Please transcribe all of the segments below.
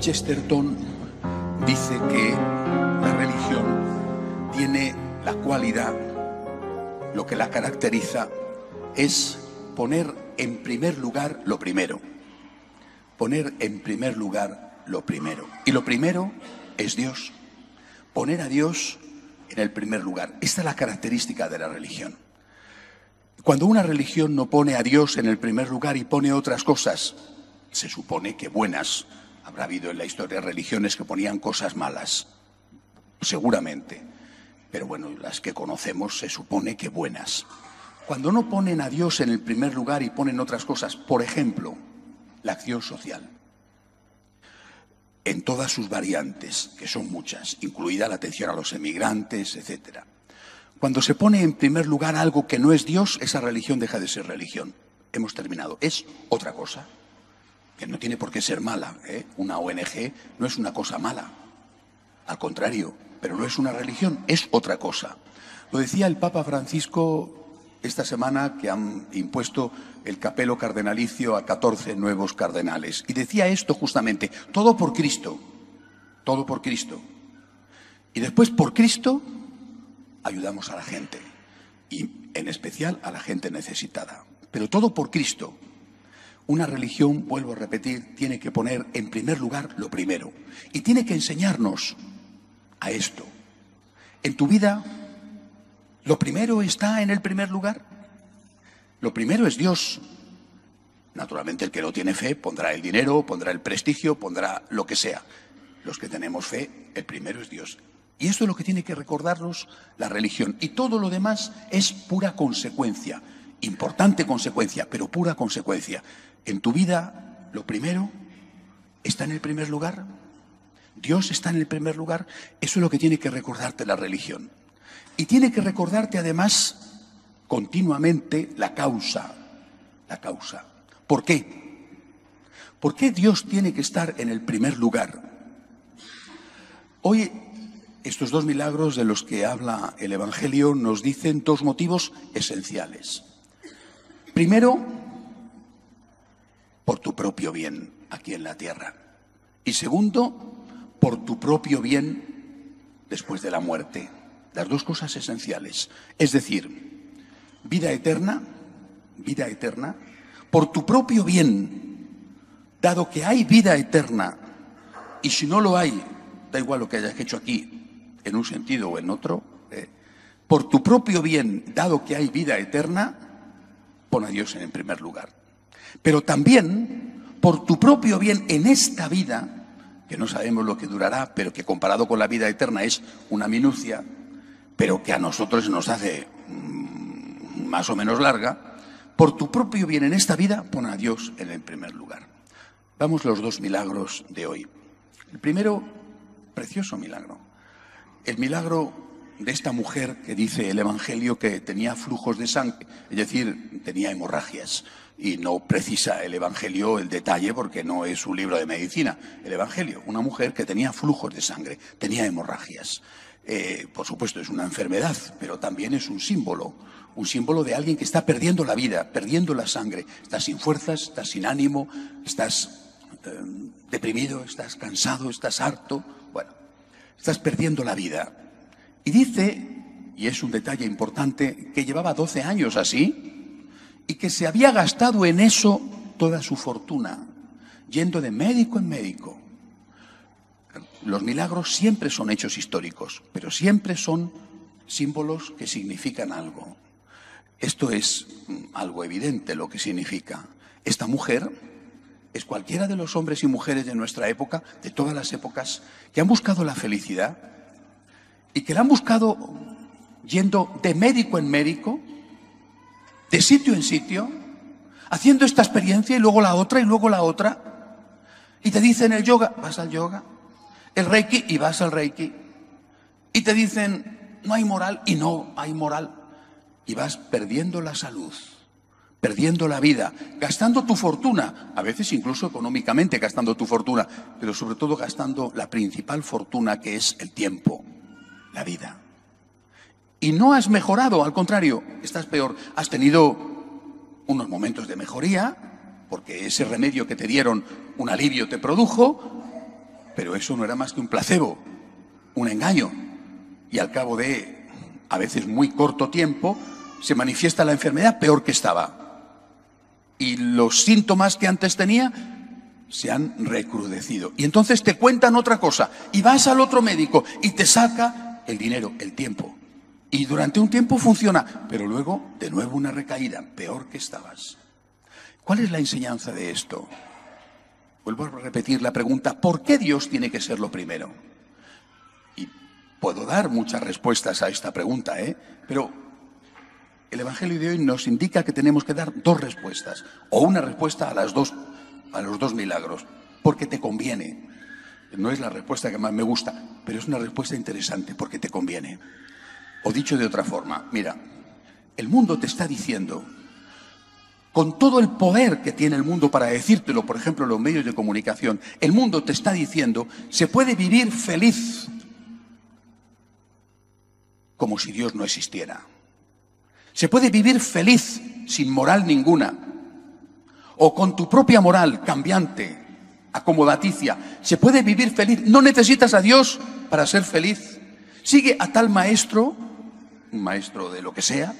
Chesterton dice que la religión tiene la cualidad, lo que la caracteriza es poner en primer lugar lo primero. Poner en primer lugar lo primero. Y lo primero es Dios. Poner a Dios en el primer lugar. Esta es la característica de la religión. Cuando una religión no pone a Dios en el primer lugar y pone otras cosas, se supone que buenas. Habrá habido en la historia religiones que ponían cosas malas, seguramente. Pero bueno, las que conocemos se supone que buenas. Cuando no ponen a Dios en el primer lugar y ponen otras cosas, por ejemplo, la acción social, en todas sus variantes, que son muchas, incluida la atención a los emigrantes, etcétera. Cuando se pone en primer lugar algo que no es Dios, esa religión deja de ser religión. Hemos terminado. Es otra cosa, que no tiene por qué ser mala, ¿eh? Una ONG no es una cosa mala. Al contrario, pero no es una religión, es otra cosa. Lo decía el Papa Francisco esta semana, que han impuesto el capelo cardenalicio a 14 nuevos cardenales. Y decía esto justamente: todo por Cristo, todo por Cristo. Y después, por Cristo, ayudamos a la gente, y en especial a la gente necesitada. Pero todo por Cristo. Una religión, vuelvo a repetir, tiene que poner en primer lugar lo primero. Y tiene que enseñarnos a esto. En tu vida, ¿lo primero está en el primer lugar? Lo primero es Dios. Naturalmente, el que no tiene fe pondrá el dinero, pondrá el prestigio, pondrá lo que sea. Los que tenemos fe, el primero es Dios. Y esto es lo que tiene que recordarnos la religión. Y todo lo demás es pura consecuencia. Importante consecuencia, pero pura consecuencia. En tu vida, lo primero está en el primer lugar. Dios está en el primer lugar. Eso es lo que tiene que recordarte la religión. Y tiene que recordarte además continuamente la causa. La causa. ¿Por qué? ¿Por qué Dios tiene que estar en el primer lugar? Hoy, estos dos milagros de los que habla el Evangelio nos dicen dos motivos esenciales. Primero, por tu propio bien aquí en la tierra. Y segundo, por tu propio bien después de la muerte. Las dos cosas esenciales. Es decir, vida eterna, por tu propio bien, dado que hay vida eterna, y si no lo hay, da igual lo que hayas hecho aquí, en un sentido o en otro, por tu propio bien, dado que hay vida eterna, pon a Dios en el primer lugar. Pero también, por tu propio bien en esta vida, que no sabemos lo que durará, pero que comparado con la vida eterna es una minucia, pero que a nosotros nos hace más o menos larga, por tu propio bien en esta vida, pon a Dios en el primer lugar. Vamos los dos milagros de hoy. El primero, precioso milagro. El milagro de esta mujer que dice el Evangelio que tenía flujos de sangre, es decir, tenía hemorragias. Y no precisa el Evangelio el detalle porque no es un libro de medicina. El Evangelio, una mujer que tenía flujos de sangre, tenía hemorragias. Por supuesto es una enfermedad, pero también es un símbolo de alguien que está perdiendo la vida, perdiendo la sangre. Estás sin fuerzas, estás sin ánimo, estás deprimido, estás cansado, estás harto. Bueno, estás perdiendo la vida. Y dice, y es un detalle importante, que llevaba 12 años así y que se había gastado en eso toda su fortuna, yendo de médico en médico. Los milagros siempre son hechos históricos, pero siempre son símbolos que significan algo. Esto es algo evidente lo que significa. Esta mujer es cualquiera de los hombres y mujeres de nuestra época, de todas las épocas, que han buscado la felicidad y que la han buscado yendo de médico en médico, de sitio en sitio, haciendo esta experiencia y luego la otra y luego la otra. Y te dicen el yoga, vas al yoga, el reiki y vas al reiki. Y te dicen no hay moral y no hay moral. Y vas perdiendo la salud, perdiendo la vida, gastando tu fortuna, a veces incluso económicamente gastando tu fortuna, pero sobre todo gastando la principal fortuna que es el tiempo, la vida. Y no has mejorado, al contrario, estás peor. Has tenido unos momentos de mejoría, porque ese remedio que te dieron un alivio te produjo, Pero eso no era más que un placebo, un engaño. Y al cabo de, a veces muy corto tiempo, se manifiesta la enfermedad peor que estaba. Y los síntomas que antes tenía se han recrudecido. Y entonces te cuentan otra cosa. Y vas al otro médico y te saca el dinero, el tiempo. Y durante un tiempo funciona, pero luego de nuevo una recaída, peor que estabas. ¿Cuál es la enseñanza de esto? Vuelvo a repetir la pregunta, ¿por qué Dios tiene que ser lo primero? Y puedo dar muchas respuestas a esta pregunta, pero el Evangelio de hoy nos indica que tenemos que dar dos respuestas, o una respuesta a los dos milagros, porque te conviene. No es la respuesta que más me gusta, pero es una respuesta interesante, porque te conviene. O dicho de otra forma, mira, el mundo te está diciendo, con todo el poder que tiene el mundo para decírtelo, por ejemplo, los medios de comunicación, el mundo te está diciendo, se puede vivir feliz como si Dios no existiera. Se puede vivir feliz sin moral ninguna, o con tu propia moral cambiante, acomodaticia. Se puede vivir feliz, no necesitas a Dios para ser feliz. Sigue a tal maestro, un maestro de lo que sea,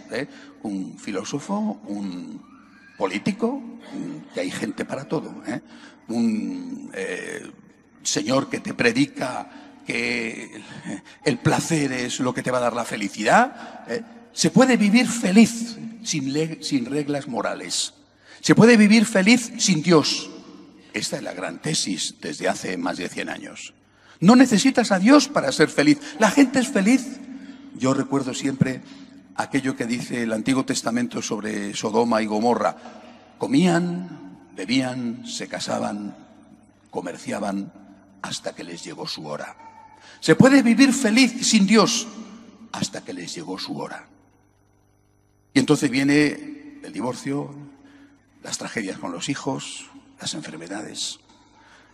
un filósofo, un político, que hay gente para todo, un señor que te predica que el placer es lo que te va a dar la felicidad. Se puede vivir feliz sin reglas morales. Se puede vivir feliz sin Dios. Esta es la gran tesis desde hace más de 100 años. No necesitas a Dios para ser feliz. La gente es feliz. Yo recuerdo siempre aquello que dice el Antiguo Testamento sobre Sodoma y Gomorra. Comían, bebían, se casaban, comerciaban hasta que les llegó su hora. Se puede vivir feliz sin Dios hasta que les llegó su hora. Y entonces viene el divorcio, las tragedias con los hijos, las enfermedades,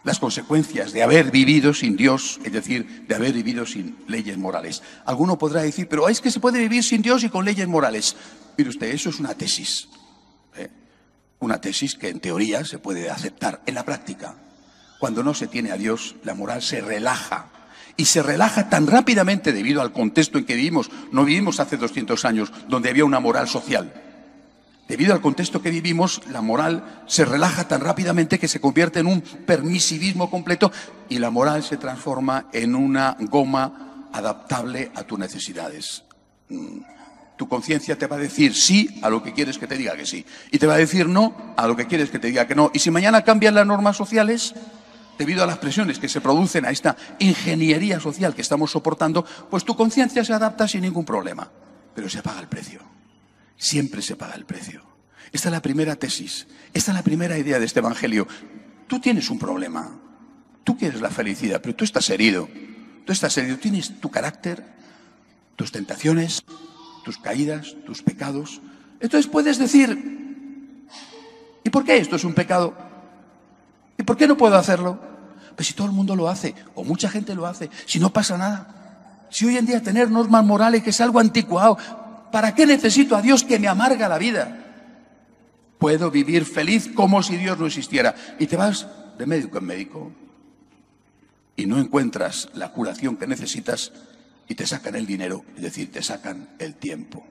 las consecuencias de haber vivido sin Dios, es decir, de haber vivido sin leyes morales. Alguno podrá decir, pero es que se puede vivir sin Dios y con leyes morales. Mire usted, eso es una tesis. Una tesis que en teoría se puede aceptar. En la práctica, cuando no se tiene a Dios, la moral se relaja. Y se relaja tan rápidamente debido al contexto en que vivimos. No vivimos hace 200 años donde había una moral social. Debido al contexto que vivimos, la moral se relaja tan rápidamente que se convierte en un permisivismo completo y la moral se transforma en una goma adaptable a tus necesidades. Tu conciencia te va a decir sí a lo que quieres que te diga que sí y te va a decir no a lo que quieres que te diga que no. Y si mañana cambian las normas sociales, debido a las presiones que se producen a esta ingeniería social que estamos soportando, pues tu conciencia se adapta sin ningún problema. Pero se paga el precio. Siempre se paga el precio. Esta es la primera tesis. Esta es la primera idea de este Evangelio. Tú tienes un problema. Tú quieres la felicidad, pero tú estás herido. Tú estás herido. Tienes tu carácter, tus tentaciones, tus caídas, tus pecados. Entonces puedes decir, ¿y por qué esto es un pecado? ¿Y por qué no puedo hacerlo? Pues si todo el mundo lo hace, o mucha gente lo hace, si no pasa nada. Si hoy en día tener normas morales que es algo anticuado, ¿para qué necesito a Dios que me amarga la vida? Puedo vivir feliz como si Dios no existiera. Y te vas de médico en médico y no encuentras la curación que necesitas y te sacan el dinero, es decir, te sacan el tiempo.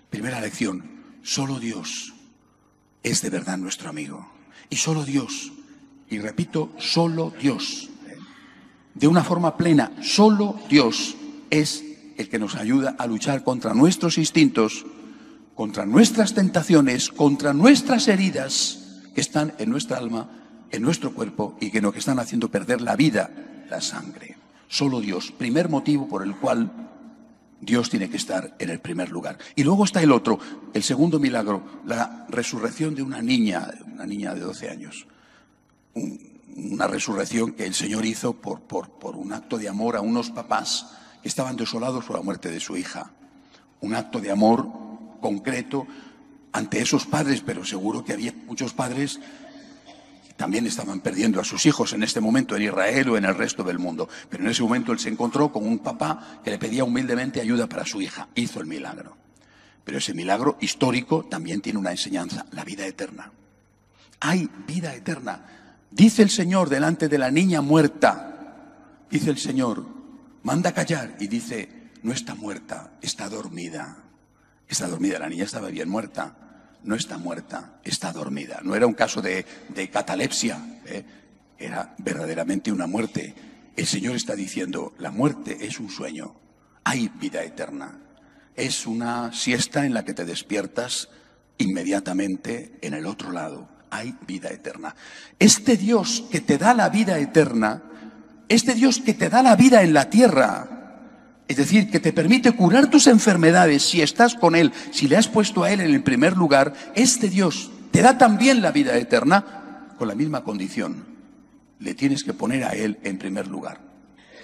Primera lección, solo Dios es de verdad nuestro amigo. Y solo Dios, y repito, solo Dios, de una forma plena, solo Dios es el que nos ayuda a luchar contra nuestros instintos, contra nuestras tentaciones, contra nuestras heridas que están en nuestra alma, en nuestro cuerpo y que nos están haciendo perder la vida, la sangre. Solo Dios, primer motivo por el cual Dios tiene que estar en el primer lugar. Y luego está el otro, el segundo milagro, la resurrección de una niña de 12 años. Una resurrección que el Señor hizo por un acto de amor a unos papás que estaban desolados por la muerte de su hija. Un acto de amor concreto ante esos padres, pero seguro que había muchos padres que también estaban perdiendo a sus hijos en este momento en Israel o en el resto del mundo. Pero en ese momento él se encontró con un papá que le pedía humildemente ayuda para su hija. Hizo el milagro. Pero ese milagro histórico también tiene una enseñanza, la vida eterna. Hay vida eterna. Dice el Señor delante de la niña muerta, Dice el Señor, manda callar, y dice, no está muerta, está dormida. Está dormida, la niña estaba bien muerta. No está muerta, está dormida. No era un caso de catalepsia, era verdaderamente una muerte. El Señor está diciendo, la muerte es un sueño, hay vida eterna. Es una siesta en la que te despiertas inmediatamente en el otro lado. Hay vida eterna. Este Dios que te da la vida eterna, este Dios que te da la vida en la tierra, es decir, que te permite curar tus enfermedades si estás con Él, si le has puesto a Él en el primer lugar, este Dios te da también la vida eterna con la misma condición. Le tienes que poner a Él en primer lugar.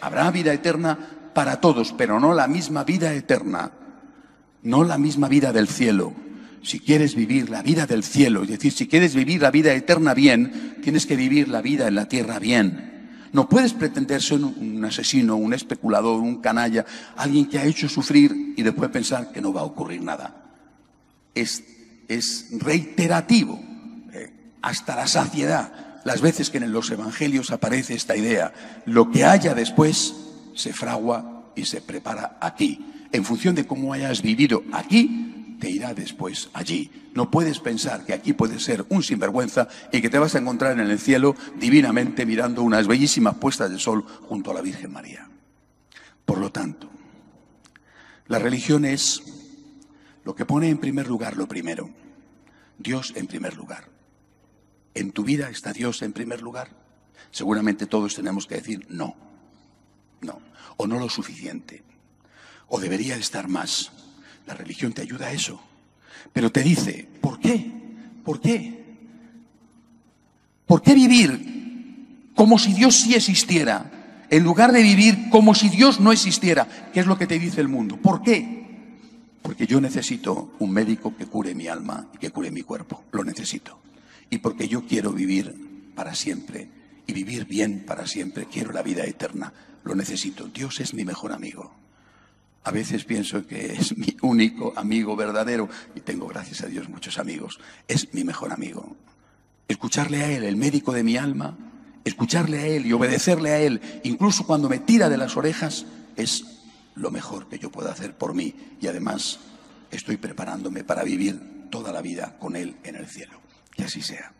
Habrá vida eterna para todos, pero no la misma vida eterna, no la misma vida del cielo. Si quieres vivir la vida del cielo, es decir, si quieres vivir la vida eterna bien, tienes que vivir la vida en la tierra bien. No puedes pretender ser un asesino, un especulador, un canalla, alguien que ha hecho sufrir y después pensar que no va a ocurrir nada. Es reiterativo, hasta la saciedad, las veces que en los evangelios aparece esta idea. Lo que haya después se fragua y se prepara aquí. En función de cómo hayas vivido aquí, te irá después allí. No puedes pensar que aquí puedes ser un sinvergüenza y que te vas a encontrar en el cielo divinamente mirando unas bellísimas puestas de sol junto a la Virgen María. Por lo tanto, la religión es lo que pone en primer lugar lo primero. Dios en primer lugar. ¿En tu vida está Dios en primer lugar? Seguramente todos tenemos que decir no. No. O no lo suficiente. O debería estar más. La religión te ayuda a eso. Pero te dice, ¿por qué? ¿Por qué? ¿Por qué vivir como si Dios sí existiera, en lugar de vivir como si Dios no existiera? ¿Qué es lo que te dice el mundo? ¿Por qué? Porque yo necesito un médico que cure mi alma y que cure mi cuerpo. Lo necesito. Y porque yo quiero vivir para siempre y vivir bien para siempre. Quiero la vida eterna. Lo necesito. Dios es mi mejor amigo. A veces pienso que es mi único amigo verdadero y tengo, gracias a Dios, muchos amigos. Es mi mejor amigo. Escucharle a Él, el médico de mi alma, escucharle a Él y obedecerle a Él, incluso cuando me tira de las orejas, es lo mejor que yo puedo hacer por mí. Y además estoy preparándome para vivir toda la vida con Él en el cielo. Que así sea.